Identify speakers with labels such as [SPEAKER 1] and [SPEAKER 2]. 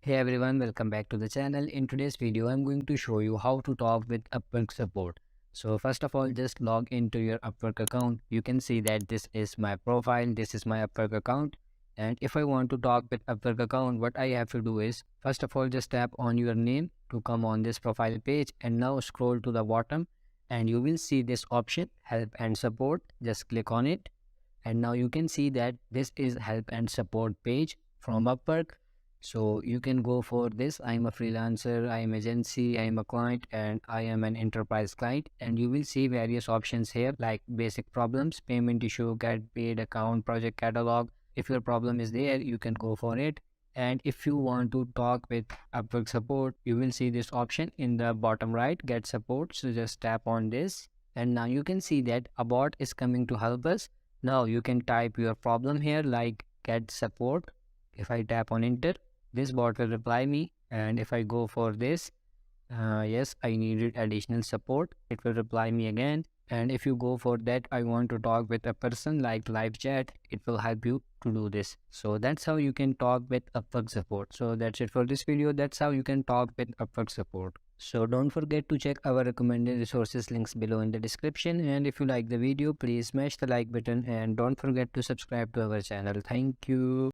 [SPEAKER 1] Hey everyone, welcome back to the channel. In today's video, I'm going to show you how to talk with Upwork support. So first of all, just log into your Upwork account. You can see that this is my profile, this is my Upwork account. And if I want to talk with Upwork account, what I have to do is, first of all, just tap on your name to come on this profile page and now scroll to the bottom and you will see this option, help and support. Just click on it. And now you can see that this is help and support page from Upwork. So you can go for this. I'm a freelancer, I'm agency, I'm a client, and I am an enterprise client. And you will see various options here like basic problems, payment issue, get paid account, project catalog. If your problem is there, you can go for it. And if you want to talk with Upwork support, you will see this option in the bottom right, get support. So just tap on this. And now you can see that a bot is coming to help us. Now you can type your problem here like get support. If I tap on enter, this bot will reply me, and if I go for this, yes, I needed additional support, it will reply me again. And if you go for that, I want to talk with a person like live chat, it will help you to do this. So that's how you can talk with Upwork support. So that's it for this video. That's how you can talk with Upwork support. So don't forget to check our recommended resources links below in the description. And if you like the video, please smash the like button and don't forget to subscribe to our channel. Thank you.